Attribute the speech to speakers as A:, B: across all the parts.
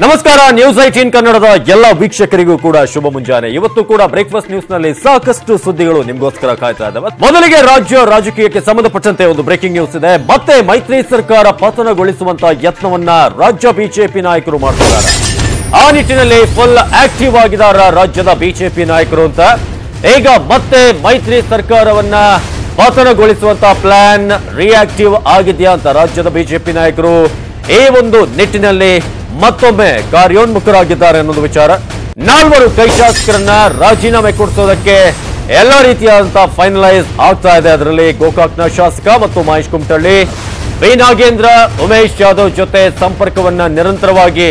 A: ನಮಸ್ಕಾರ. ನ್ಯೂಸ್ 18 ಕನ್ನಡದ ಎಲ್ಲ ವೀಕ್ಷಕರಿಗೂ ಕೂಡ ಶುಭ ಮುಂಜಾನೆ. ಇವತ್ತು ಕೂಡ ಬ್ರೇಕ್ಫಾಸ್ಟ್ ನ್ಯೂಸ್ ನಲ್ಲಿ ಸಾಕಷ್ಟು ಸುದ್ದಿಗಳು ನಿಮಗೋಸ್ಕರ ಕಾಯ್ತಾ ಇದ್ದಾವೆ. ಮೊದಲಿಗೆ ರಾಜ್ಯ ರಾಜಕೀಯಕ್ಕೆ ಸಂಬಂಧಪಟ್ಟಂತೆ ಒಂದು ಬ್ರೇಕಿಂಗ್ ನ್ಯೂಸ್ ಇದೆ. ಮತ್ತೆ ಮೈತ್ರಿ ಸರ್ಕಾರ ಪತನಗೊಳಿಸುವಂತಹ ಯತ್ನವನ್ನ ರಾಜ್ಯ ಬಿಜೆಪಿ ನಾಯಕರು ಮಾಡ್ತಿದ್ದಾರೆ. ಆ ನಿಟ್ಟಿನಲ್ಲಿ ಫುಲ್ ಆಕ್ಟಿವ್ ಆಗಿದ್ದಾರೆ ರಾಜ್ಯದ ಬಿಜೆಪಿ ನಾಯಕರು ಅಂತ. ಈಗ ಮತ್ತೆ ಮೈತ್ರಿ ಸರ್ಕಾರವನ್ನ ಪತನಗೊಳಿಸುವಂತಹ ಪ್ಲಾನ್ ರಿಯಾಕ್ಟಿವ್ ಆಗಿದೆಯಾ ಅಂತ ರಾಜ್ಯದ ಬಿಜೆಪಿ ನಾಯಕರು ಈ ಒಂದು ನಿಟ್ಟಿನಲ್ಲಿ ಮತ್ತೊಮ್ಮೆ ಕಾರ್ಯೋನ್ಮುಖರಾಗಿದ್ದಾರೆ ಅನ್ನೋದು ವಿಚಾರ. 4 ಕೈ ಶಾಸಕರನ್ನ ರಾಜೀನಾಮೆ ಕೊಡಿಸೋದಕ್ಕೆ ಎಲ್ಲ ರೀತಿಯಾದಂತಹ ಫೈನಲೈಸ್ ಆಗ್ತಾ ಇದೆ. ಅದರಲ್ಲಿ ಗೋಕಾಕ್ನ ಶಾಸಕ ಮತ್ತು ಮಹೇಶ್ ಕುಮಟಳ್ಳಿ, ಬಿ ನಾಗೇಂದ್ರ, ಉಮೇಶ್ ಜಾಧವ್ ಜೊತೆ ಸಂಪರ್ಕವನ್ನ ನಿರಂತರವಾಗಿ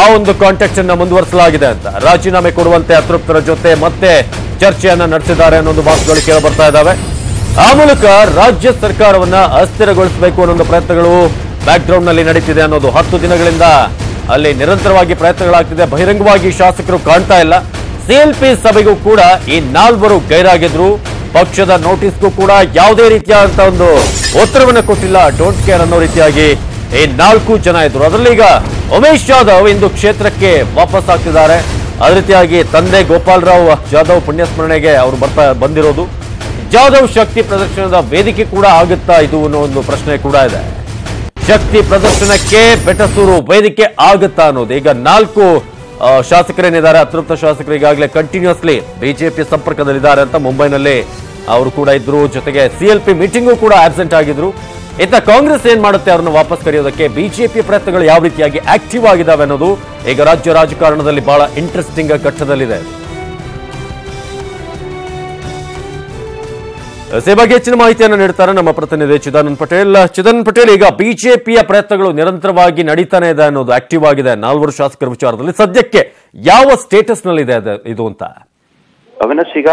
A: ಆ ಒಂದು ಕಾಂಟ್ಯಾಕ್ಟ್ ಅನ್ನ ಮುಂದುವರಿಸಲಾಗಿದೆ ಅಂತ. ರಾಜೀನಾಮೆ ಕೊಡುವಂತೆ ಅತೃಪ್ತರ ಜೊತೆ ಮತ್ತೆ ಚರ್ಚೆಯನ್ನ ನಡೆಸಿದ್ದಾರೆ ಅನ್ನೋದು ಮಾತುಗಳು ಕೇಳಿ ಬರ್ತಾ ಇದ್ದಾವೆ. ಆ ಮೂಲಕ ರಾಜ್ಯ ಸರ್ಕಾರವನ್ನ ಅಸ್ಥಿರಗೊಳಿಸಬೇಕು ಅನ್ನೋ ಪ್ರಯತ್ನಗಳು ಬ್ಯಾಕ್ ಗ್ರೌಂಡ್ ನಲ್ಲಿ ನಡೀತಿದೆ ಅನ್ನೋದು 10 ದಿನಗಳಿಂದ ಅಲ್ಲಿ ನಿರಂತರವಾಗಿ ಪ್ರಯತ್ನಗಳಾಗ್ತಿದೆ. ಬಹಿರಂಗವಾಗಿ ಶಾಸಕರು ಕಾಣ್ತಾ ಇಲ್ಲ. ಸಿಎಲ್ಪಿ ಸಭೆಗೂ ಕೂಡ ಈ 4 ಗೈರಾಗಿದ್ರು. ಪಕ್ಷದ ನೋಟಿಸ್ಗೂ ಕೂಡ ಯಾವುದೇ ರೀತಿಯಾದಂತಹ ಒಂದು ಉತ್ತರವನ್ನು ಕೊಟ್ಟಿಲ್ಲ. ಡೋಂಟ್ ಕೇರ್ ಅನ್ನೋ ರೀತಿಯಾಗಿ ಈ 4 ಜನ ಇದ್ರು. ಅದರಲ್ಲಿ ಈಗ ಉಮೇಶ್ ಜಾಧವ್ ಇಂದು ಕ್ಷೇತ್ರಕ್ಕೆ ವಾಪಸ್ ಆಗ್ತಿದ್ದಾರೆ. ಅದೇ ರೀತಿಯಾಗಿ ತಂದೆ ಗೋಪಾಲರಾವ್ ಜಾಧವ್ ಪುಣ್ಯಸ್ಮರಣೆಗೆ ಅವರು ಬಂದಿರೋದು. ಜಾಧವ್ ಶಕ್ತಿ ಪ್ರದರ್ಶನದ ವೇದಿಕೆ ಕೂಡ ಆಗುತ್ತಾ ಇದು ಅನ್ನೋ ಒಂದು ಪ್ರಶ್ನೆ ಕೂಡ ಇದೆ. ಶಕ್ತಿ ಪ್ರದರ್ಶನಕ್ಕೆ ಬೆಟಸೂರು ವೇದಿಕೆ ಆಗುತ್ತಾ ಅನ್ನೋದು. ಈಗ 4 ಶಾಸಕರೇನಿದ್ದಾರೆ, ಅತೃಪ್ತ ಶಾಸಕರು ಈಗಾಗಲೇ ಕಂಟಿನ್ಯೂಸ್ಲಿ ಬಿಜೆಪಿ ಸಂಪರ್ಕದಲ್ಲಿದ್ದಾರೆ ಅಂತ ಮುಂಬೈನಲ್ಲಿ ಅವರು ಕೂಡ ಇದ್ರು. ಜೊತೆಗೆ ಸಿಎಲ್ಪಿ ಮೀಟಿಂಗು ಕೂಡ ಆಬ್ಸೆಂಟ್ ಆಗಿದ್ರು. ಇತ್ತ ಕಾಂಗ್ರೆಸ್ ಏನ್ ಮಾಡುತ್ತೆ ಅವ್ರನ್ನ ವಾಪಸ್ ಕರೆಯೋದಕ್ಕೆ ಬಿಜೆಪಿ ಪ್ರಯತ್ನಗಳು ಯಾವ ರೀತಿಯಾಗಿ ಆಕ್ಟಿವ್ ಆಗಿದಾವೆ ಅನ್ನೋದು ಈಗ ರಾಜ್ಯ ರಾಜಕಾರಣದಲ್ಲಿ ಬಹಳ ಇಂಟ್ರೆಸ್ಟಿಂಗ್ ಘಟ್ಟದಲ್ಲಿದೆ. ಈ ಬಗ್ಗೆ ಹೆಚ್ಚಿನ ಮಾಹಿತಿಯನ್ನು ನೀಡ್ತಾರೆ ನಮ್ಮ ಪ್ರತಿನಿಧಿ ಚಿದಾನಂದ್ ಪಟೇಲ್. ಚಿದಾನಂದ್ ಪಟೇಲ್, ಈಗ ಬಿಜೆಪಿಯ ಪ್ರಯತ್ನಗಳು ನಿರಂತರವಾಗಿ ನಡೀತಾನೆ ಇದೆ ಅನ್ನೋದು ಆಕ್ಟಿವ್ ಆಗಿದೆ 4 ಶಾಸಕರ ವಿಚಾರದಲ್ಲಿ. ಸದ್ಯಕ್ಕೆ ಯಾವ ಸ್ಟೇಟಸ್ ನಲ್ಲಿ ಇದೆ ಇದು ಅಂತ?
B: ಅವಿನಾಶ್, ಈಗ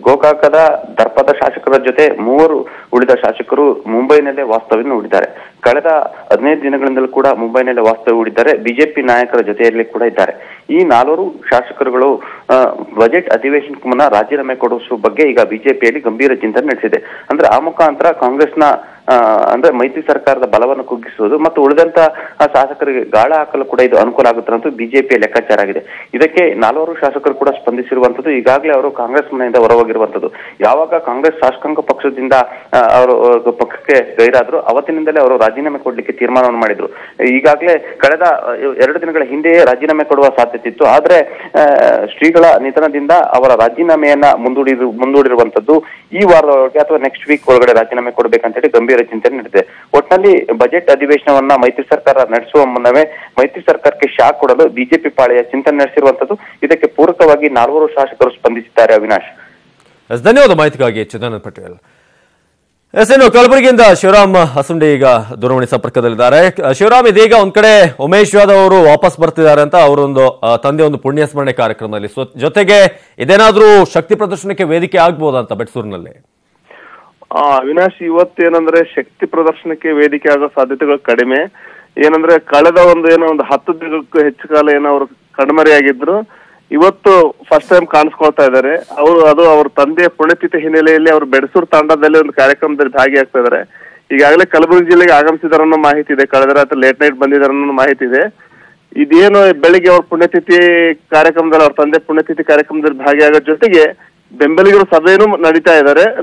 B: ಗೋಕಾಕದ ದರ್ಪದ ಶಾಸಕರ ಜೊತೆ 3 ಉಳಿದ ಶಾಸಕರು ಮುಂಬೈನಲ್ಲೇ ವಾಸ್ತವ್ಯ ಹೂಡಿದ್ದಾರೆ. ಕಳೆದ 15 ದಿನಗಳಿಂದಲೂ ಕೂಡ ಮುಂಬೈನಲ್ಲೇ ವಾಸ್ತವ್ಯ ಹೂಡಿದ್ದಾರೆ. ಬಿಜೆಪಿ ನಾಯಕರ ಜೊತೆಯಲ್ಲಿ ಕೂಡ ಇದ್ದಾರೆ. ಈ 4 ಶಾಸಕರುಗಳು ಬಜೆಟ್ ಅಧಿವೇಶನಕ್ಕೆ ಮುನ್ನ ರಾಜೀನಾಮೆ ಕೊಡಿಸುವ ಬಗ್ಗೆ ಈಗ ಬಿಜೆಪಿಯಲ್ಲಿ ಗಂಭೀರ ಚಿಂತನೆ ನಡೆಸಿದೆ. ಅಂದ್ರೆ ಆ ಮುಖಾಂತರ ಕಾಂಗ್ರೆಸ್ನ ಅಂದ್ರೆ ಮೈತ್ರಿ ಸರ್ಕಾರದ ಬಲವನ್ನು ಕುಗ್ಗಿಸುವುದು ಮತ್ತು ಉಳಿದಂತ ಶಾಸಕರಿಗೆ ಗಾಳ ಹಾಕಲು ಕೂಡ ಇದು ಅನುಕೂಲ ಆಗುತ್ತೆ ಅಂತ ಬಿಜೆಪಿಯ ಲೆಕ್ಕಾಚಾರ ಆಗಿದೆ. ಇದಕ್ಕೆ 4 ಶಾಸಕರು ಕೂಡ ಸ್ಪಂದಿಸಿರುವಂತದ್ದು. ಈಗಾಗಲೇ ಅವರು ಕಾಂಗ್ರೆಸ್ ಮನೆಯಿಂದ ಹೊರಹೋಗಿರುವಂತದ್ದು. ಯಾವಾಗ ಕಾಂಗ್ರೆಸ್ ಶಾಸಕಾಂಗ ಪಕ್ಷದಿಂದ ಅವರು ಪಕ್ಷಕ್ಕೆ ಗೈರಾದ್ರು ಅವತ್ತಿನಿಂದಲೇ ಅವರು ರಾಜೀನಾಮೆ ಕೊಡ್ಲಿಕ್ಕೆ ತೀರ್ಮಾನವನ್ನು ಮಾಡಿದ್ರು. ಈಗಾಗಲೇ ಕಳೆದ 2 ದಿನಗಳ ಹಿಂದೆಯೇ ರಾಜೀನಾಮೆ ಕೊಡುವ ಸಾಧ್ಯತೆ ಇತ್ತು. ಆದ್ರೆ ಶ್ರೀಗಳ ನಿಧನದಿಂದ ಅವರ ರಾಜೀನಾಮೆಯನ್ನ ಮುಂದೂಡಿರುವಂತದ್ದು. ಈ ವಾರದೊಳಗೆ ಅಥವಾ ನೆಕ್ಸ್ಟ್ ವೀಕ್ ಒಳಗಡೆ ರಾಜೀನಾಮೆ ಕೊಡಬೇಕಂತ ಹೇಳಿ ಗಂಭೀರ ಚಿಂತನೆ ನಡೆದಿದೆ. ಒಟ್ಟಿನಲ್ಲಿ ಬಜೆಟ್ ಅಧಿವೇಶನವನ್ನ ಮೈತ್ರಿ ಸರ್ಕಾರ ನಡೆಸುವ ಮುನ್ನವೇ ಮೈತ್ರಿ ಸರ್ಕಾರಕ್ಕೆ ಶಾಕ್ ಕೊಡಲು ಬಿಜೆಪಿ ಪಾಳೆಯ ಚಿಂತನೆ ನಡೆಸಿರುವಂತದ್ದು. ಇದಕ್ಕೆ ಪೂರಕವಾಗಿ 4 ಶಾಸಕರು ಸ್ಪಂದಿಸಿದ್ದಾರೆ. ಅವಿನಾಶ್,
A: ಧನ್ಯವಾದ ಮಾಹಿತಿಗಾಗಿ ಚಿದಾನಂದ್ ಪಟೇಲ್. ಎಸ್ಎನ್ ಕಲಬುರಗಿಯಿಂದ ಶಿವರಾಮ್ ಹಸುಂಡಿ ಈಗ ದೂರವಾಣಿ ಸಂಪರ್ಕದಲ್ಲಿದ್ದಾರೆ. ಶಿವರಾಮ್, ಇದೀಗ ಒಂದ್ ಕಡೆ ಉಮೇಶ್ ಜಾಧವ್ ಅವರು ವಾಪಸ್ ಬರ್ತಿದ್ದಾರೆ ಅಂತ ಅವರೊಂದು ತಂದೆ ಒಂದು ಪುಣ್ಯ ಸ್ಮರಣೆ ಕಾರ್ಯಕ್ರಮದಲ್ಲಿ. ಜೊತೆಗೆ ಇದೇನಾದ್ರೂ ಶಕ್ತಿ ಪ್ರದರ್ಶನಕ್ಕೆ ವೇದಿಕೆ ಆಗ್ಬೋದಂತ ಬೆಟ್ಸೂರಿನಲ್ಲಿ?
C: ಅವಿನಾಶ್, ಇವತ್ತೇನಂದ್ರೆ ಶಕ್ತಿ ಪ್ರದರ್ಶನಕ್ಕೆ ವೇದಿಕೆ ಆಗೋ ಸಾಧ್ಯತೆಗಳು ಕಡಿಮೆ. ಏನಂದ್ರೆ ಕಳೆದ ಒಂದು 10 ದಿನಕ್ಕೂ ಹೆಚ್ಚು ಕಾಲ ಅವರು ಕಣ್ಮರೆಯಾಗಿದ್ರು. ಇವತ್ತು ಫಸ್ಟ್ ಟೈಮ್ ಕಾಣಿಸ್ಕೊಳ್ತಾ ಇದ್ದಾರೆ. ಅದು ಅವ್ರ ತಂದೆಯ ಪುಣ್ಯತಿಥಿ ಹಿನ್ನೆಲೆಯಲ್ಲಿ ಅವರು ಬೆಡಸೂರು ತಾಂಡದಲ್ಲಿ ಒಂದು ಕಾರ್ಯಕ್ರಮದಲ್ಲಿ ಭಾಗಿಯಾಗ್ತಾ ಇದ್ದಾರೆ. ಈಗಾಗಲೇ ಕಲಬುರಗಿ ಜಿಲ್ಲೆಗೆ ಆಗಮಿಸಿದಾರೆ ಅನ್ನೋ ಮಾಹಿತಿ ಇದೆ. ಕಳೆದ ರಾತ್ರಿ ಲೇಟ್ ನೈಟ್ ಬಂದಿದ್ದಾರೆ ಅನ್ನೋ ಮಾಹಿತಿ ಇದೆ. ಇದೇನು ಬೆಳಿಗ್ಗೆ ಅವ್ರ ಪುಣ್ಯತಿಥಿ ಕಾರ್ಯಕ್ರಮದಲ್ಲಿ ಅವ್ರ ತಂದೆ ಪುಣ್ಯತಿಥಿ ಕಾರ್ಯಕ್ರಮದಲ್ಲಿ ಭಾಗಿಯಾಗೋ ಜೊತೆಗೆ ಬೆಂಬಲಿಗರ ಸಭೆಯನ್ನು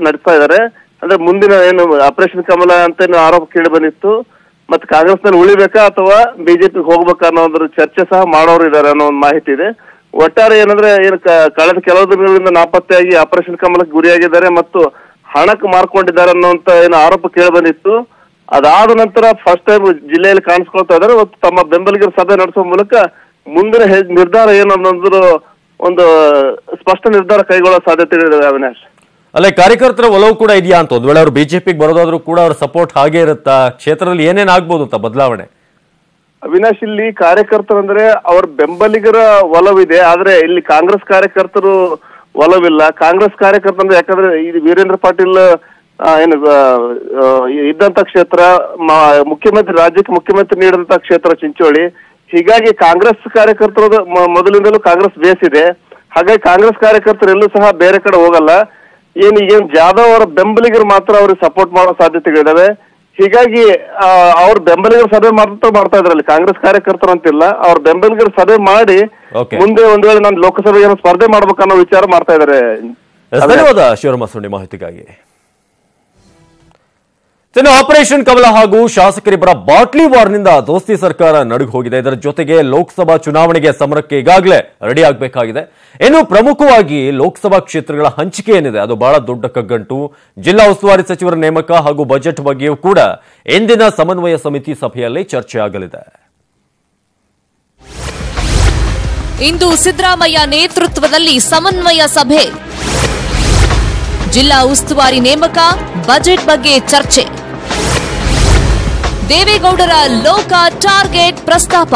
C: ನಡೆಸ್ತಾ ಇದ್ದಾರೆ. ಅಂದ್ರೆ ಮುಂದಿನ ಏನು ಆಪರೇಷನ್ ಕಮಲ ಅಂತ ಆರೋಪ ಕೇಳಿ ಬಂದಿತ್ತು. ಮತ್ತೆ ಕಾಂಗ್ರೆಸ್ ನಲ್ಲಿ ಉಳಿಬೇಕಾ ಅಥವಾ ಬಿಜೆಪಿಗೆ ಹೋಗ್ಬೇಕಾ ಅನ್ನೋದ್ರ ಚರ್ಚೆ ಸಹ ಮಾಡೋರು ಇದ್ದಾರೆ ಅನ್ನೋ ಒಂದು ಮಾಹಿತಿ ಇದೆ. ಒಟ್ಟಾರೆ ಏನಂದ್ರೆ ಕಳೆದ ಕೆಲವು ದಿನಗಳಿಂದ ನಾಪತ್ತೆಯಾಗಿ ಆಪರೇಷನ್ ಕಮಲಕ್ಕೆ ಗುರಿಯಾಗಿದ್ದಾರೆ ಮತ್ತು ಹಣಕ್ಕೆ ಮಾರ್ಕೊಂಡಿದ್ದಾರೆ ಅನ್ನೋಂತ ಆರೋಪ ಕೇಳಿ ಬಂದಿತ್ತು. ಅದಾದ ನಂತರ ಫಸ್ಟ್ ಟೈಮ್ ಜಿಲ್ಲೆಯಲ್ಲಿ ಕಾಣಿಸ್ಕೊಳ್ತಾ ಇದ್ದಾರೆ. ತಮ್ಮ ಬೆಂಬಲಿಗರ ಸಭೆ ನಡೆಸುವ ಮೂಲಕ ಮುಂದಿನ ನಿರ್ಧಾರ ಏನು ಅನ್ನೋದ್ರ ಒಂದು ಸ್ಪಷ್ಟ ನಿರ್ಧಾರ ಕೈಗೊಳ್ಳೋ ಸಾಧ್ಯತೆಗಳಿದೆ. ಅವಿನಾಶ್,
A: ಅಲ್ಲೇ ಕಾರ್ಯಕರ್ತರ ಒಲವು ಕೂಡ ಇದೆಯಾ ಅಂತ? ಒಂದ್ ವೇಳೆ ಅವರು ಬಿಜೆಪಿಗೆ ಬರೋದಾದ್ರೂ ಕೂಡ ಅವ್ರ ಸಪೋರ್ಟ್ ಹಾಗೆ ಇರುತ್ತಾ? ಕ್ಷೇತ್ರದಲ್ಲಿ ಏನೇನ್ ಆಗ್ಬೋದು ಅಂತ ಬದಲಾವಣೆ?
C: ಅವಿನಾಶ್, ಇಲ್ಲಿ ಕಾರ್ಯಕರ್ತರಂದ್ರೆ ಅವ್ರ ಬೆಂಬಲಿಗರ ಒಲವಿದೆ. ಆದ್ರೆ ಇಲ್ಲಿ ಕಾಂಗ್ರೆಸ್ ಕಾರ್ಯಕರ್ತರು ಒಲವಿಲ್ಲ. ಕಾಂಗ್ರೆಸ್ ಕಾರ್ಯಕರ್ತರು ಯಾಕಂದ್ರೆ ಇದು ವೀರೇಂದ್ರ ಪಾಟೀಲ್ ಇದ್ದಂತ ಕ್ಷೇತ್ರ, ರಾಜ್ಯಕ್ಕೆ ಮುಖ್ಯಮಂತ್ರಿ ನೀಡಿದಂತ ಕ್ಷೇತ್ರ ಚಿಂಚೋಳಿ. ಹೀಗಾಗಿ ಕಾಂಗ್ರೆಸ್ ಕಾರ್ಯಕರ್ತರು ಮೊದಲಿಂದಲೂ ಕಾಂಗ್ರೆಸ್ ಬೇಸ್ ಇದೆ. ಹಾಗಾಗಿ ಕಾಂಗ್ರೆಸ್ ಕಾರ್ಯಕರ್ತರು ಎಲ್ಲೂ ಸಹ ಬೇರೆ ಕಡೆ ಹೋಗಲ್ಲ. ಈಗೇನು ಜಾಧವ್ ಅವರ ಬೆಂಬಲಿಗರು ಮಾತ್ರ ಅವ್ರಿಗೆ ಸಪೋರ್ಟ್ ಮಾಡೋ ಸಾಧ್ಯತೆಗಳಿದಾವೆ. ಹೀಗಾಗಿ ಅವ್ರ ಬೆಂಬಲಿಗರ ಸಭೆ ಮಾಡ್ತಾ ಇದ್ರಲ್ಲಿ, ಕಾಂಗ್ರೆಸ್ ಕಾರ್ಯಕರ್ತರು ಅಂತಿಲ್ಲ, ಅವ್ರ ಬೆಂಬಲಿಗರ ಸಭೆ ಮಾಡಿ ಮುಂದೆ ಒಂದ್ ವೇಳೆ ನಾನು ಲೋಕಸಭೆಗೆ ಸ್ಪರ್ಧೆ ಮಾಡ್ಬೇಕನ್ನೋ ವಿಚಾರ ಮಾಡ್ತಾ ಇದಾರೆ.
A: ಧನ್ಯವಾದ ಶಿವರಾಮ ಸುಂಡಿ ಮಾಹಿತಿಗಾಗಿ. ಆಪರೇಷನ್ ಕಮಲ ಹಾಗೂ ಶಾಸಕರಿಬ್ಬರ ಬಾಟ್ಲಿ ವಾರ್ನಿಂದ ದೋಸ್ತಿ ಸರ್ಕಾರ ನಡುಗು ಹೋಗಿದೆ. ಇದರ ಜೊತೆಗೆ ಲೋಕಸಭಾ ಚುನಾವಣೆಗೆ ಸಮರಕ್ಕೆ ಈಗಾಗಲೇ ರೆಡಿ ಆಗಬೇಕಾಗಿದೆ. ಇನ್ನು ಪ್ರಮುಖವಾಗಿ ಲೋಕಸಭಾ ಕ್ಷೇತ್ರಗಳ ಹಂಚಿಕೆ ಏನಿದೆ ಅದು ಬಹಳ ದೊಡ್ಡ ಕಗ್ಗಂಟು. ಜಿಲ್ಲಾ ಉಸ್ತುವಾರಿ ಸಚಿವರ ನೇಮಕ ಹಾಗೂ ಬಜೆಟ್ ಬಗ್ಗೆಯೂ ಕೂಡ ಇಂದಿನ ಸಮನ್ವಯ ಸಮಿತಿ ಸಭೆಯಲ್ಲಿ ಚರ್ಚೆ ಆಗಲಿದೆ.
D: ಇಂದು ಸಿದ್ದರಾಮಯ್ಯ ನೇತೃತ್ವದಲ್ಲಿ ಸಮನ್ವಯ ಸಭೆ, ಜಿಲ್ಲಾ ಉಸ್ತುವಾರಿ ನೇಮಕ, ಬಜೆಟ್ ಬಗ್ಗೆ ಚರ್ಚೆ, ದೇವೇಗೌಡರ ಲೋಕ ಟಾರ್ಗೆಟ್ ಪ್ರಸ್ತಾಪ.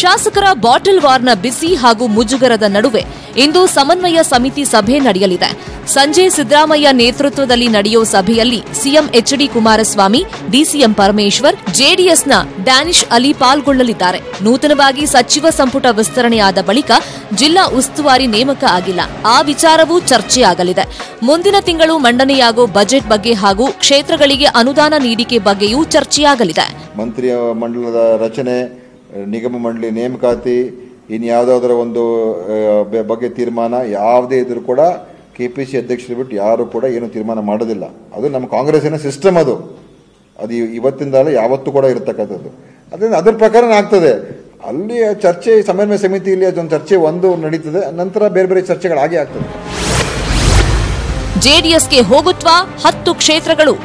D: ಶಾಸಕರ ಬಾಟಲ್ ವಾರ್ನ ಬಿಸಿ ಹಾಗೂ ಮುಜುಗರದ ನಡುವೆ ಇಂದು ಸಮನ್ವಯ ಸಮಿತಿ ಸಭೆ ನಡೆಯಲಿದೆ. ಸಂಜೆ ಸಿದ್ದರಾಮಯ್ಯ ನೇತೃತ್ವದಲ್ಲಿ ನಡೆಯುವ ಸಭೆಯಲ್ಲಿ CM HD Kumaraswamy, DCM Parameshwar, ಜೆಡಿಎಸ್ನ ಡ್ಯಾನಿಶ್ ಅಲಿ ಪಾಲ್ಗೊಳ್ಳಲಿದ್ದಾರೆ. ನೂತನವಾಗಿ ಸಚಿವ ಸಂಪುಟ ವಿಸ್ತರಣೆಯಾದ ಬಳಿಕ ಜಿಲ್ಲಾ ಉಸ್ತುವಾರಿ ನೇಮಕ ಆಗಿಲ್ಲ. ಆ ವಿಚಾರವೂ ಚರ್ಚೆಯಾಗಲಿದೆ. ಮುಂದಿನ ತಿಂಗಳು ಮಂಡನೆಯಾಗೋ ಬಜೆಟ್ ಬಗ್ಗೆ ಹಾಗೂ ಕ್ಷೇತ್ರಗಳಿಗೆ ಅನುದಾನ ನೀಡಿಕೆ ಬಗ್ಗೆಯೂ ಚರ್ಚೆಯಾಗಲಿದೆ.
E: ಮಂತ್ರಿ ಮಂಡಲದ ರಚನೆ, ನಿಗಮ ಮಂಡಳಿ ನೇಮಕಾತಿ, ಇನ್ಯಾವುದಾದರ ಒಂದು ಬಗ್ಗೆ ತೀರ್ಮಾನ ಯಾವುದೇ ಇದ್ರೂ ಕೂಡ ಕೆಪಿಸಿ ಅಧ್ಯಕ್ಷರು ಬಿಟ್ಟು ಯಾರು ಕೂಡ ಏನು ತೀರ್ಮಾನ ಮಾಡೋದಿಲ್ಲ. ಅದು ನಮ್ಮ ಕಾಂಗ್ರೆಸ್ಸಿನ ಸಿಸ್ಟಮ್. ಅದು ಇವತ್ತಿಂದಲೇ ಯಾವತ್ತೂ ಕೂಡ ಇರತಕ್ಕಂಥದ್ದು. ಅದರಿಂದ ಅದರ ಪ್ರಕಾರ ಆಗ್ತದೆ. ಅಲ್ಲಿ ಚರ್ಚೆ ಸಮನ್ವಯ ಸಮಿತಿಯಲ್ಲಿ ಅದೊಂದು ಚರ್ಚೆ ಒಂದು ನಡೀತದೆ, ನಂತರ ಬೇರೆ ಬೇರೆ ಚರ್ಚೆಗಳಾಗಿ ಆಗ್ತದೆ.
D: ಜೆಡಿಎಸ್ಗೆ ಹೋಗುತ್ವಾ 10 ಕ್ಷೇತ್ರಗಳು?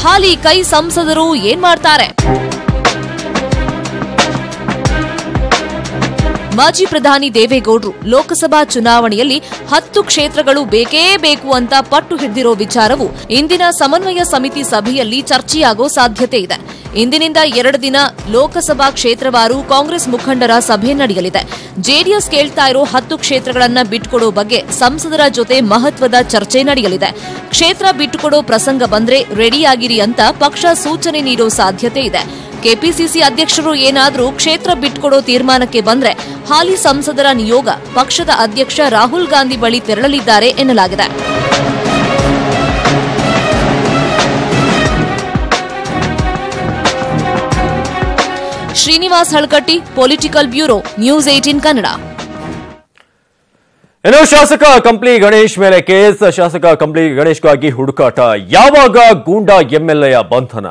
D: ಹಾಲಿ ಕೈ ಸಂಸದರು ಏನ್ ಮಾಡ್ತಾರೆ? ಮಾಜಿ ಪ್ರಧಾನಿ ದೇವೇಗೌಡರು ಲೋಕಸಭಾ ಚುನಾವಣೆಯಲ್ಲಿ 10 ಕ್ಷೇತ್ರಗಳು ಬೇಕೇ ಬೇಕು ಅಂತ ಪಟ್ಟು ಹಿಡಿದಿರೋ ವಿಚಾರವು ಇಂದಿನ ಸಮನ್ವಯ ಸಮಿತಿ ಸಭೆಯಲ್ಲಿ ಚರ್ಚೆಯಾಗೋ ಸಾಧ್ಯತೆ ಇದೆ. ಇಂದಿನಿಂದ 2 ದಿನ ಲೋಕಸಭಾ ಕ್ಷೇತ್ರವಾರು ಕಾಂಗ್ರೆಸ್ ಮುಖಂಡರ ಸಭೆ ನಡೆಯಲಿದೆ. ಜೆಡಿಎಸ್ ಕೇಳ್ತಾ ಇರೋ 10 ಕ್ಷೇತ್ರಗಳನ್ನ ಬಿಟ್ಟುಕೊಡೋ ಬಗ್ಗೆ ಸಂಸದರ ಜೊತೆ ಮಹತ್ವದ ಚರ್ಚೆ ನಡೆಯಲಿದೆ. ಕ್ಷೇತ್ರ ಬಿಟ್ಟುಕೊಡೋ ಪ್ರಸಂಗ ಬಂದ್ರೆ ರೆಡಿಯಾಗಿರಿ ಅಂತ ಪಕ್ಷ ಸೂಚನೆ ನೀಡೋ ಸಾಧ್ಯತೆ ಇದೆ. ಕೆಪಿಸಿಸಿ ಅಧ್ಯಕ್ಷರು ಏನಾದರೂ ಕ್ಷೇತ್ರ ಬಿಟ್ಟುಕೊಡೋ ತೀರ್ಮಾನಕ್ಕೆ ಬಂದ್ರೆ ಹಾಲಿ ಸಂಸದರ ನಿಯೋಗ ಪಕ್ಷದ ಅಧ್ಯಕ್ಷ ರಾಹುಲ್ ಗಾಂಧಿ ಬಳಿ ತೆರಳಲಿದ್ದಾರೆ ಎನ್ನಲಾಗಿದೆ. Srinivas Halakatti, political bureau, news 18 Kannada.
A: ಇನ್ನು ಶಾಸಕ ಕಂಪ್ಲಿ ಗಣೇಶ್ ಮೇಲೆ ಕೇಸ್. ಶಾಸಕ ಕಂಪ್ಲಿ ಗಣೇಶ್ಗಾಗಿ ಹುಡುಕಾಟ. ಯಾವಾಗ ಗೂಂಡಾ ಎಂಎಲ್ಎಯ ಬಂಧನ?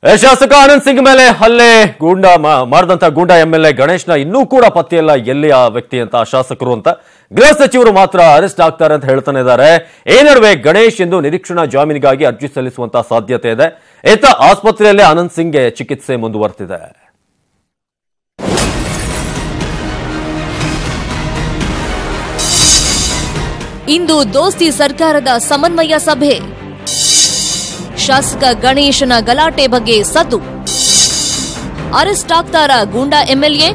A: ಶಾಸಕ ಆನಂದ್ ಸಿಂಗ್ ಮೇಲೆ ಹಲ್ಲೆ ಮಾಡಿದಂತ ಗೂಂಡಾ ಎಂಎಲ್ಎ ಗಣೇಶ್ನ ಇನ್ನೂ ಕೂಡ ಪತ್ತೆಯಲ್ಲ, ಎಲ್ಲಿ ಆ ವ್ಯಕ್ತಿ ಅಂತ, ಶಾಸಕರು ಅಂತ. ಗೃಹ ಸಚಿವರು ಮಾತ್ರ ಅರೆಸ್ಟ್ ಆಗ್ತಾರೆ ಅಂತ ಹೇಳ್ತಾನೆ ಇದ್ದಾರೆ. ಈ ನಡುವೆ ಗಣೇಶ್ ಎಂದು ನಿರೀಕ್ಷಣಾ ಜಾಮೀನಿಗಾಗಿ ಅರ್ಜಿ ಸಲ್ಲಿಸುವಂತ ಸಾಧ್ಯತೆ ಇದೆ. ಇತ್ತ ಆಸ್ಪತ್ರೆಯಲ್ಲೇ ಆನಂದ್ ಸಿಂಗ್ಗೆ ಚಿಕಿತ್ಸೆ ಮುಂದುವರೆದಿದೆ.
D: ಇಂದು ದೋಸ್ತಿ ಸರ್ಕಾರದ ಸಮನ್ವಯ ಸಭೆ. ಶಾಸಕ ಗಣೇಶನ ಗಲಾಟೆ ಬಗ್ಗೆ ಸದ್ದು. ಅರೆಸ್ಟ್ ಆಗ್ತಾರ ಗೂಂಡಾ ಎಂಎಲ್ಎ?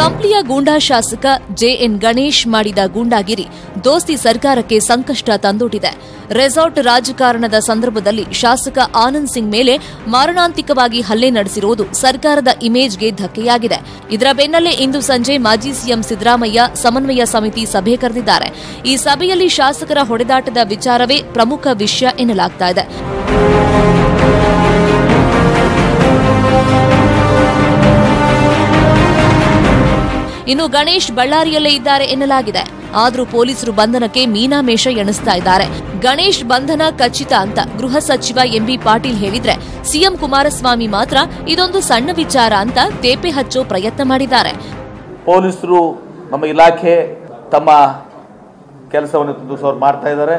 D: ಕಂಪ್ಲಿಯ ಗೂಂಡಾ ಶಾಸಕ ಜೆಎನ್ ಗಣೇಶ್ ಮಾಡಿದ ಗೂಂಡಾಗಿರಿ ದೋಸ್ತಿ ಸರ್ಕಾರಕ್ಕೆ ಸಂಕಷ್ಟ ತಂದೊಡ್ಡಿದೆ. ರೆಸಾರ್ಟ್ ರಾಜಕಾರಣದ ಸಂದರ್ಭದಲ್ಲಿ ಶಾಸಕ ಆನಂದ್ ಸಿಂಗ್ ಮೇಲೆ ಮಾರಣಾಂತಿಕವಾಗಿ ಹಲ್ಲೆ ನಡೆಸಿರುವುದು ಸರ್ಕಾರದ ಇಮೇಜ್ಗೆ ಧಕ್ಕೆಯಾಗಿದೆ. ಇದರ ಬೆನ್ನಲ್ಲೇ ಇಂದು ಸಂಜೆ ಮಾಜಿ ಸಿಎಂ ಸಿದ್ದರಾಮಯ್ಯ ಸಮನ್ವಯ ಸಮಿತಿ ಸಭೆ ಕರೆದಿದ್ದಾರೆ. ಈ ಸಭೆಯಲ್ಲಿ ಶಾಸಕರ ಹೊಡೆದಾಟದ ವಿಚಾರವೇ ಪ್ರಮುಖ ವಿಷಯ ಎನ್ನಲಾಗ್ತಾ ಇದೆ. ಇನ್ನು ಗಣೇಶ್ ಬಳ್ಳಾರಿಯಲ್ಲೇ ಇದ್ದಾರೆ ಎನ್ನಲಾಗಿದೆ. ಆದರೂ ಪೊಲೀಸರು ಬಂಧನಕ್ಕೆ ಮೀನಾಮೇಷ ಎಣಿಸ್ತಾ ಇದ್ದಾರೆ. ಗಣೇಶ್ ಬಂಧನ ಖಚಿತ ಅಂತ ಗೃಹ ಸಚಿವ ಎಂಬಿ ಪಾಟೀಲ್ ಹೇಳಿದ್ರೆ, ಸಿಎಂ ಕುಮಾರಸ್ವಾಮಿ ಮಾತ್ರ ಇದೊಂದು ಸಣ್ಣ ವಿಚಾರ ಅಂತ ತೇಪೆ ಹಚ್ಚೋ ಪ್ರಯತ್ನ ಮಾಡಿದ್ದಾರೆ.
F: ಪೊಲೀಸರು, ನಮ್ಮ ಇಲಾಖೆ ತಮ್ಮ ಕೆಲಸವನ್ನು ಒಂದು ದಿವಸ ಅವ್ರು ಮಾಡ್ತಾ ಇದ್ದಾರೆ.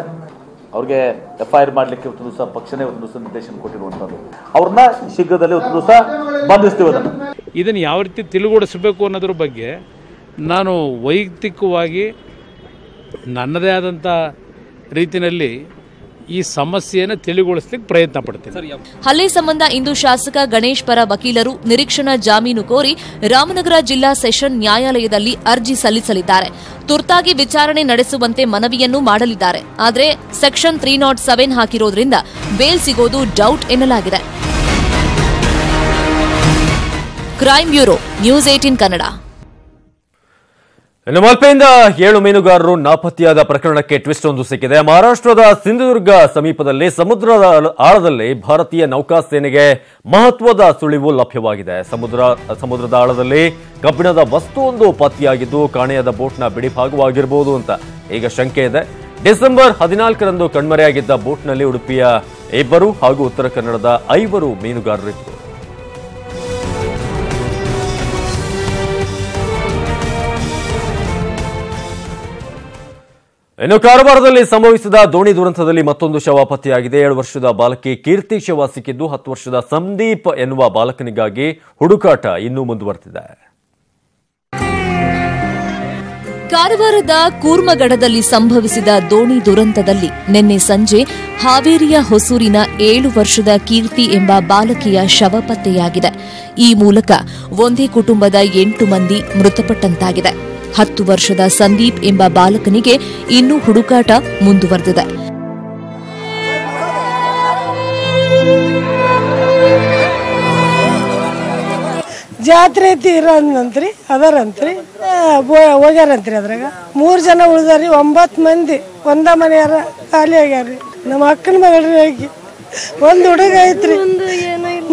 F: ಅವ್ರಿಗೆ ಎಫ್ಐಆರ್ ಮಾಡಲಿಕ್ಕೆ ಒಂದು ದಿವಸ ಪಕ್ಷನೇ ಒಂದು ದಿವಸ ನಿರ್ದೇಶನ ಕೊಟ್ಟಿರುವಂಥದ್ದು. ಅವ್ರನ್ನ ಶೀಘ್ರದಲ್ಲಿ ಒಂದು ದಿವಸ ಬಂಧಿಸ್ತೀವಿ.
G: ಇದನ್ನು ಯಾವ ರೀತಿ ತಿಳಿಗೊಳಿಸಬೇಕು ಅನ್ನೋದ್ರ ಬಗ್ಗೆ ನಾನು ವೈಯಕ್ತಿಕವಾಗಿ ನನ್ನದೇ ಆದಂಥ ರೀತಿಯಲ್ಲಿ ಈ ಸಮಸ್ಯೆಯನ್ನು ತಿಳಿಗೊಳಿಸ್ಲಿಕ್ಕೆ ಪ್ರಯತ್ನ ಪಡ್ತೀನಿ.
D: ಹಲ್ಲೆ ಸಂಬಂಧ ಇಂದು ಶಾಸಕ ಗಣೇಶ್ ಪರ ವಕೀಲರು ನಿರೀಕ್ಷಣಾ ಜಾಮೀನು ಕೋರಿ ರಾಮನಗರ ಜಿಲ್ಲಾ ಸೆಷನ್ ನ್ಯಾಯಾಲಯದಲ್ಲಿ ಅರ್ಜಿ ಸಲ್ಲಿಸಲಿದ್ದಾರೆ. ತುರ್ತಾಗಿ ವಿಚಾರಣೆ ನಡೆಸುವಂತೆ ಮನವಿಯನ್ನು ಮಾಡಲಿದ್ದಾರೆ. ಆದರೆ ಸೆಕ್ಷನ್ 307 ಹಾಕಿರೋದ್ರಿಂದ ಬೇಲ್ ಸಿಗೋದು ಡೌಟ್ ಎನ್ನಲಾಗಿದೆ. Crime bureau, news 18 Kannada.
A: ಇನ್ನು ಮಲ್ಪೆಯಿಂದ 7 ಮೀನುಗಾರರು ನಾಪತ್ತೆಯಾದ ಪ್ರಕರಣಕ್ಕೆ ಟ್ವಿಸ್ಟ್ ಒಂದು ಸಿಕ್ಕಿದೆ. ಮಹಾರಾಷ್ಟ್ರದ ಸಿಂಧುದುರ್ಗ ಸಮೀಪದಲ್ಲಿ ಸಮುದ್ರದ ಆಳದಲ್ಲಿ ಭಾರತೀಯ ನೌಕಾಸೇನೆಗೆ ಮಹತ್ವದ ಸುಳಿವು ಲಭ್ಯವಾಗಿದೆ. ಸಮುದ್ರದ ಆಳದಲ್ಲಿ ಕಬ್ಬಿಣದ ವಸ್ತುವೊಂದು ಪತ್ತೆಯಾಗಿದ್ದು ಕಾಣೆಯಾದ ಬೋಟ್ನ ಬಿಡಿಭಾಗವಾಗಿರಬಹುದು ಅಂತ ಈಗ ಶಂಕೆ ಇದೆ. ಡಿಸೆಂಬರ್ 14ರಂದು ಕಣ್ಮರೆಯಾಗಿದ್ದ ಬೋಟ್ನಲ್ಲಿ ಉಡುಪಿಯ 2 ಹಾಗೂ ಉತ್ತರ ಕನ್ನಡದ 5 ಮೀನುಗಾರರಿದ್ದರು. ಇನ್ನು ಕಾರವಾರದಲ್ಲಿ ಸಂಭವಿಸಿದ ದೋಣಿ ದುರಂತದಲ್ಲಿ ಮತ್ತೊಂದು ಶವ ಪತ್ತೆಯಾಗಿದೆ. 7 ವರ್ಷದ ಬಾಲಕಿ ಕೀರ್ತಿ ಶವ ಸಿಕ್ಕಿದ್ದು 10 ವರ್ಷದ ಸಂದೀಪ್ ಎನ್ನುವ ಬಾಲಕನಿಗಾಗಿ ಹುಡುಕಾಟ ಇನ್ನೂ ಮುಂದುವರೆದಿದೆ.
D: ಕಾರವಾರದ ಕೂರ್ಮಗಡದಲ್ಲಿ ಸಂಭವಿಸಿದ ದೋಣಿ ದುರಂತದಲ್ಲಿ ನಿನ್ನೆ ಸಂಜೆ ಹಾವೇರಿಯ ಹೊಸೂರಿನ 7 ವರ್ಷದ ಕೀರ್ತಿ ಎಂಬ ಬಾಲಕಿಯ ಶವ ಪತ್ತೆಯಾಗಿದೆ. ಈ ಮೂಲಕ ಒಂದೇ ಕುಟುಂಬದ 8 ಮಂದಿ ಮೃತಪಟ್ಟಂತಾಗಿದೆ. 10 ವರ್ಷದ ಸಂದೀಪ್ ಎಂಬ ಬಾಲಕನಿಗೆ ಇನ್ನೂ ಹುಡುಕಾಟ ಮುಂದುವರೆದಿದೆ.
H: ಜಾತ್ರೆ ತೀರಂತ್ರಿ ಅದರಂತ್ರಿ ಹೋಗ್ಯಾರಂತ್ರಿ. ಅದ್ರಾಗ 3 ಜನ ಉಳಿದಾರಿ, 9 ಮಂದಿ ಒಂದ ಮನೆಯಾರ ಖಾಲಿ ಆಗ್ಯಾರ್ರಿ. ನಮ್ಮ ಅಕ್ಕನ ಮಗಳ್ರಿ, ಒಂದ್ ಹುಡುಗ ಐತ್ರಿ.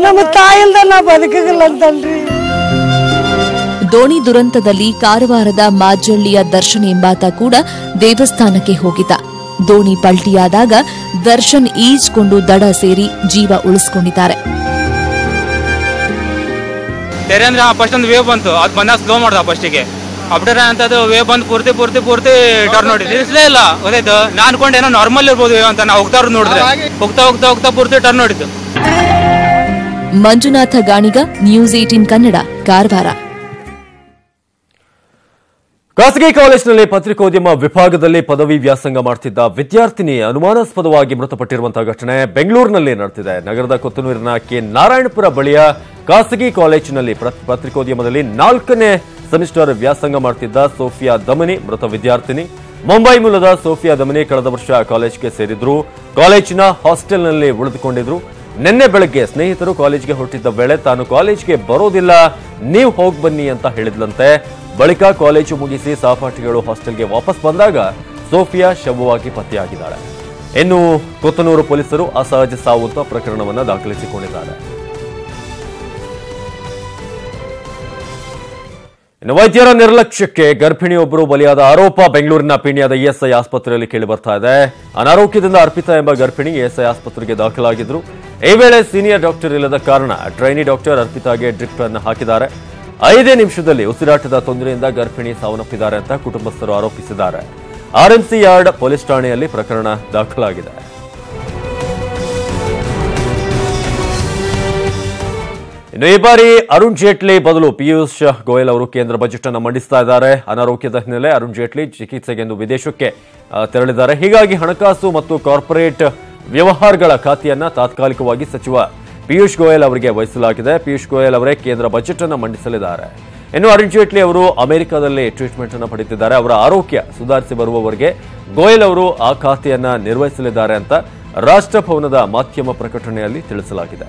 H: ನಮ್ಮ ತಾಯಿಲ್ದ ನಾ ಬದುಕಲ್ಲ ಅಂತಲ್ರಿ.
D: ದೋಣಿ ದುರಂತದಲ್ಲಿ ಕಾರವಾರದ ಮಾಜಳ್ಳಿಯ ದರ್ಶನ್ ಎಂಬಾತ ಕೂಡ ದೇವಸ್ಥಾನಕ್ಕೆ ಹೋಗಿದ್ದ. ದೋಣಿ ಪಲ್ಟಿಯಾದಾಗ ದರ್ಶನ್ ಈಜ್ಕೊಂಡು ದಡ ಸೇರಿ ಜೀವ ಉಳಿಸಿಕೊಂಡಿದ್ದಾರೆ.
I: ತೆರೆಂದ್ರೆ ಫಸ್ಟ್ ಒಂದು ವೇವ್ ಬಂತು, ಅದು ಬಂದಾಗ ಸ್ಲೋ ಮಾಡ್ದ ಫಸ್ಟಿಗೆ. ಅಪ್ಡೇಟ್ ಅಂತದ್ದು ವೇವ್ ಬಂದು ಪೂರ್ತಿ ಟರ್ನ್ ನೋಡಿ ನಿಲ್ಲಿಸಲೇ ಇಲ್ಲ. ಗೊತ್ತಾಯ್ತು, ನಾನು ಅನ್ಕೊಂಡು ಏನೋ ನಾರ್ಮಲ್ ಇರ್ಬೋದು ವೇವ್ ಅಂತ. ನಾವು ಹೋಗ್ತಾ ನೋಡಿದ್ರೆ ಹೋಗ್ತಾ ಪೂರ್ತಿ ಟರ್ನ್ ನೋಡಿದ್ದು.
D: ಮಂಜುನಾಥ ಗಾಣಿಗ, ನ್ಯೂಸ್ 18 ಕನ್ನಡ, ಕಾರವಾರ.
A: ಖಾಸಗಿ ಕಾಲೇಜಿನಲ್ಲಿ ಪತ್ರಿಕೋದ್ಯಮ ವಿಭಾಗದಲ್ಲಿ ಪದವಿ ವ್ಯಾಸಂಗ ಮಾಡುತ್ತಿದ್ದ ವಿದ್ಯಾರ್ಥಿನಿ ಅನುಮಾನಾಸ್ಪದವಾಗಿ ಮೃತಪಟ್ಟಿರುವಂತಹ ಘಟನೆ ಬೆಂಗಳೂರಿನಲ್ಲಿ ನಡೆದಿದೆ. ನಗರದ ಕೊತ್ತನೂರಿನ ಕೆ ನಾರಾಯಣಪುರ ಬಳಿಯ ಖಾಸಗಿ ಕಾಲೇಜಿನಲ್ಲಿ ಪತ್ರಿಕೋದ್ಯಮದಲ್ಲಿ 4ನೇ ಸೆಮಿಸ್ಟರ್ ವ್ಯಾಸಂಗ ಮಾಡುತ್ತಿದ್ದ ಸೋಫಿಯಾ ದಮನಿ ಮೃತ ವಿದ್ಯಾರ್ಥಿನಿ. ಮುಂಬೈ ಮೂಲದ ಸೋಫಿಯಾ ದಮನಿ ಕಳೆದ ವರ್ಷ ಕಾಲೇಜಿಗೆ ಸೇರಿದ್ರು. ಕಾಲೇಜಿನ ಹಾಸ್ಟೆಲ್ನಲ್ಲಿ ಉಳಿದುಕೊಂಡಿದ್ರು. ನಿನ್ನೆ ಬೆಳಗ್ಗೆ ಸ್ನೇಹಿತರು ಕಾಲೇಜಿಗೆ ಹೊರಟಿದ್ದ ವೇಳೆ ತಾನು ಕಾಲೇಜಿಗೆ ಬರೋದಿಲ್ಲ, ನೀವು ಹೋಗಿ ಬನ್ನಿ ಅಂತ ಹೇಳಿದ್ಲಂತೆ. ಬಳಿಕ ಕಾಲೇಜು ಮುಗಿಸಿ ಸಹಪಾಠಿಗಳು ಹಾಸ್ಟೆಲ್ಗೆ ವಾಪಸ್ ಬಂದಾಗ ಸೋಫಿಯಾ ಶವವಾಗಿ ಪತ್ತೆಯಾಗಿದ್ದಾಳೆ. ಇನ್ನು ಕೊತ್ತನೂರು ಪೊಲೀಸರು ಅಸಹಜ ಸಾವು ಅಂತ ಪ್ರಕರಣವನ್ನು ದಾಖಲಿಸಿಕೊಂಡಿದ್ದಾರೆ. ಇನ್ನು ವೈದ್ಯರ ನಿರ್ಲಕ್ಷ್ಯಕ್ಕೆ ಗರ್ಭಿಣಿಯೊಬ್ಬರು ಬಲಿಯಾದ ಆರೋಪ ಬೆಂಗಳೂರಿನ ಪೀಣ್ಯದ ಇಎಸ್ಐ ಆಸ್ಪತ್ರೆಯಲ್ಲಿ ಕೇಳಿ ಬರ್ತಾ ಇದೆ. ಅನಾರೋಗ್ಯದಿಂದ ಅರ್ಪಿತಾ ಎಂಬ ಗರ್ಭಿಣಿ ಇಎಸ್ಐ ಆಸ್ಪತ್ರೆಗೆ ದಾಖಲಾಗಿದ್ರು. ಈ ವೇಳೆ ಸೀನಿಯರ್ ಡಾಕ್ಟರ್ ಇಲ್ಲದ ಕಾರಣ ಟ್ರೈನಿ ಡಾಕ್ಟರ್ ಅರ್ಪಿತಾಗೆ ಡ್ರಿಪ್ ಅನ್ನು ಹಾಕಿದ್ದಾರೆ. 5 ನಿಮಿಷದಲ್ಲಿ ಉಸಿರಾಟದ ತೊಂದರೆಯಿಂದ ಗರ್ಭಿಣಿ ಸಾವನ್ನಪ್ಪಿದ್ದಾರೆ ಅಂತ ಕುಟುಂಬಸ್ಥರು ಆರೋಪಿಸಿದ್ದಾರೆ. ಆರ್ಎಂಸಿ ಯಾರ್ಡ್ ಪೊಲೀಸ್ ಠಾಣೆಯಲ್ಲಿ ಪ್ರಕರಣ ದಾಖಲಾಗಿದೆ. ಇನ್ನು ಈ ಬಾರಿ ಅರುಣ್ ಜೇಟ್ಲಿ ಬದಲು ಪಿಯೂಷ್ ಗೋಯಲ್ ಅವರು ಕೇಂದ್ರ ಬಜೆಟ್ ಅನ್ನು ಮಂಡಿಸ್ತಾ ಇದ್ದಾರೆ. ಅನಾರೋಗ್ಯದ ಹಿನ್ನೆಲೆ ಅರುಣ್ ಜೇಟ್ಲಿ ಚಿಕಿತ್ಸೆಗೆಂದು ವಿದೇಶಕ್ಕೆ ತೆರಳಿದ್ದಾರೆ. ಹೀಗಾಗಿ ಹಣಕಾಸು ಮತ್ತು ಕಾರ್ಪೊರೇಟ್ ವ್ಯವಹಾರಗಳ ಖಾತೆಯನ್ನ ತಾತ್ಕಾಲಿಕವಾಗಿ ಸಚಿವ ಪಿಯೂಷ್ ಗೋಯಲ್ ಅವರಿಗೆ ವಹಿಸಲಾಗಿದೆ. ಪಿಯೂಷ್ ಗೋಯಲ್ ಅವರೇ ಕೇಂದ್ರ ಬಜೆಟ್ ಅನ್ನು ಮಂಡಿಸಲಿದ್ದಾರೆ. ಇನ್ನು ಅರುಣ್ ಜೇಟ್ಲಿ ಅವರು ಅಮೆರಿಕದಲ್ಲಿ ಟ್ರೀಟ್ಮೆಂಟ್ ಅನ್ನು ಪಡೆದಿದ್ದಾರೆ. ಅವರ ಆರೋಗ್ಯ ಸುಧಾರಿಸಿ ಬರುವವರೆಗೆ ಗೋಯಲ್ ಅವರು ಆ ಖಾತೆಯನ್ನ ನಿರ್ವಹಿಸಲಿದ್ದಾರೆ ಅಂತ ರಾಷ್ಟ್ರಭವನದ ಮಾಧ್ಯಮ ಪ್ರಕಟಣೆಯಲ್ಲಿ ತಿಳಿಸಲಾಗಿದೆ.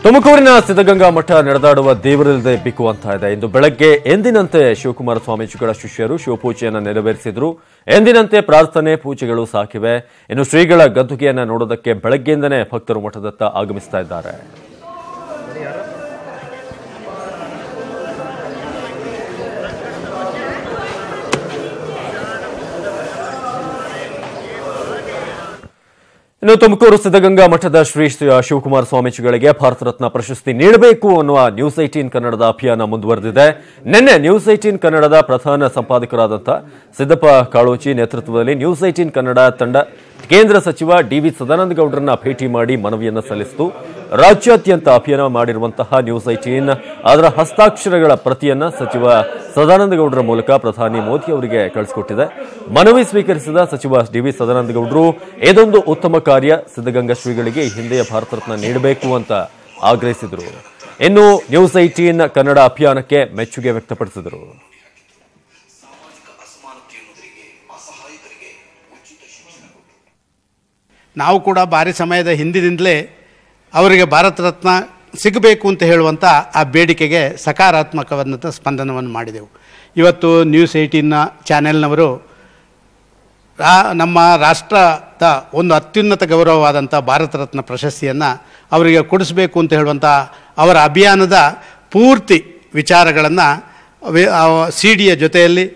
A: ತುಮಕೂರಿನ ಸಿದ್ಧಗಂಗಾ ಮಠ ನಡೆದಾಡುವ ದೇವರಿಲ್ಲದೆ ಬಿಕ್ಕುವಂತ ಇದೆ. ಇಂದು ಬೆಳಗ್ಗೆ ಎಂದಿನಂತೆ ಶಿವಕುಮಾರ ಸ್ವಾಮೀಜಿಗಳ ಶಿಷ್ಯರು ಶಿವಪೂಜೆಯನ್ನು ನೆರವೇರಿಸಿದ್ರು. ಎಂದಿನಂತೆ ಪ್ರಾರ್ಥನೆ ಪೂಜೆಗಳು ಸಾಕಿವೆ. ಇನ್ನು ಶ್ರೀಗಳ ಗದ್ದುಗೆಯನ್ನು ನೋಡೋದಕ್ಕೆ ಬೆಳಗ್ಗೆಯಿಂದನೇ ಭಕ್ತರು ಮಠದತ್ತ ಆಗಮಿಸ್ತಾ ಇದ್ದಾರೆ. ಇನ್ನು ತುಮಕೂರು ಸಿದ್ಧಗಂಗಾ ಮಠದ ಶ್ರೀ ಶಿವಕುಮಾರ ಸ್ವಾಮೀಜಿಗಳಿಗೆ ಭಾರತ ರತ್ನ ಪ್ರಶಸ್ತಿ ನೀಡಬೇಕು ಅನ್ನುವ ನ್ಯೂಸ್ 18 ಕನ್ನಡದ ಅಭಿಯಾನ ಮುಂದುವರೆದಿದೆ. ನಿನ್ನೆ ನ್ಯೂಸ್ 18 ಕನ್ನಡದ ಪ್ರಧಾನ ಸಂಪಾದಕರಾದಂಥ ಸಿದ್ದಪ್ಪ ಕಾಳೋಚಿ ನೇತೃತ್ವದಲ್ಲಿ ನ್ಯೂಸ್ 18 ಕನ್ನಡ ತಂಡ ಕೇಂದ್ರ ಸಚಿವ ಡಿ.ವಿ. ಸದಾನಂದ ಗೌಡರನ್ನ ಭೇಟಿ ಮಾಡಿ ಮನವಿಯನ್ನ ಸಲ್ಲಿಸಿತು. ರಾಜ್ಯಾದ್ಯಂತ ಅಭಿಯಾನ ಮಾಡಿರುವಂತಹ ನ್ಯೂಸ್ 18 ಅದರ ಹಸ್ತಾಕ್ಷರಗಳ ಪ್ರತಿಯನ್ನ ಸಚಿವ ಸದಾನಂದ ಗೌಡರ ಮೂಲಕ ಪ್ರಧಾನಿ ಮೋದಿ ಅವರಿಗೆ ಕಳಿಸಿಕೊಟ್ಟಿದೆ. ಮನವಿ ಸ್ವೀಕರಿಸಿದ ಸಚಿವ ಡಿ.ವಿ. ಸದಾನಂದ ಗೌಡರು ಇದೊಂದು ಉತ್ತಮ ಕಾರ್ಯ, ಸಿದ್ಧಗಂಗಾ ಶ್ರೀಗಳಿಗೆ ಈ ಹಿಂದೆಯೇ ಭಾರತ ರತ್ನ ನೀಡಬೇಕು ಅಂತ ಆಗ್ರಹಿಸಿದರು. ಇನ್ನು ನ್ಯೂಸ್ 18 ಕನ್ನಡ ಅಭಿಯಾನಕ್ಕೆ ಮೆಚ್ಚುಗೆ ವ್ಯಕ್ತಪಡಿಸಿದರು.
J: ನಾವು ಕೂಡ ಭಾರಿ ಸಮಯದ ಹಿಂದಿನಿಂದಲೇ ಅವರಿಗೆ ಭಾರತ ರತ್ನ ಸಿಗಬೇಕು ಅಂತ ಹೇಳುವಂಥ ಆ ಬೇಡಿಕೆಗೆ ಸಕಾರಾತ್ಮಕವಾದಂಥ ಸ್ಪಂದನವನ್ನು ಮಾಡಿದೆವು. ಇವತ್ತು ನ್ಯೂಸ್ 18 ಚಾನೆಲ್ನವರು ನಮ್ಮ ರಾಷ್ಟ್ರದ ಒಂದು ಅತ್ಯುನ್ನತ ಗೌರವವಾದಂಥ ಭಾರತ ರತ್ನ ಪ್ರಶಸ್ತಿಯನ್ನು ಅವರಿಗೆ ಕೊಡಿಸಬೇಕು ಅಂತ ಹೇಳುವಂಥ ಅವರ ಅಭಿಯಾನದ ಪೂರ್ತಿ ವಿಚಾರಗಳನ್ನು ಸಿಡಿಯ ಜೊತೆಯಲ್ಲಿ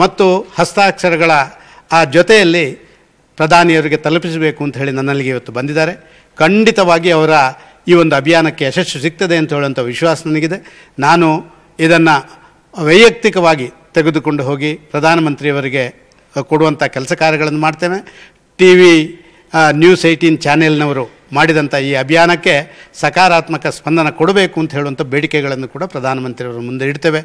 J: ಮತ್ತು ಹಸ್ತಾಕ್ಷರಗಳ ಆ ಜೊತೆಯಲ್ಲಿ ಪ್ರಧಾನಿಯವರಿಗೆ ತಲುಪಿಸಬೇಕು ಅಂತ ಹೇಳಿ ನನ್ನಲ್ಲಿಗೆ ಇವತ್ತು ಬಂದಿದ್ದಾರೆ. ಖಂಡಿತವಾಗಿ ಅವರ ಈ ಒಂದು ಅಭಿಯಾನಕ್ಕೆ ಯಶಸ್ಸು ಸಿಗ್ತದೆ ಅಂತ ಹೇಳುವಂಥ ವಿಶ್ವಾಸ ನನಗಿದೆ. ನಾನು ಇದನ್ನು ವೈಯಕ್ತಿಕವಾಗಿ ತೆಗೆದುಕೊಂಡು ಹೋಗಿ ಪ್ರಧಾನಮಂತ್ರಿಯವರಿಗೆ ಕೊಡುವಂಥ ಕೆಲಸ ಕಾರ್ಯಗಳನ್ನು ಮಾಡ್ತೇವೆ. ನ್ಯೂಸ್ 18 ಚಾನೆಲ್ನವರು ಮಾಡಿದಂಥ ಈ ಅಭಿಯಾನಕ್ಕೆ ಸಕಾರಾತ್ಮಕ ಸ್ಪಂದನ ಕೊಡಬೇಕು ಅಂತ ಹೇಳುವಂಥ ಬೇಡಿಕೆಗಳನ್ನು ಕೂಡ ಪ್ರಧಾನಮಂತ್ರಿಯವರ ಮುಂದೆ ಇಡ್ತೇವೆ.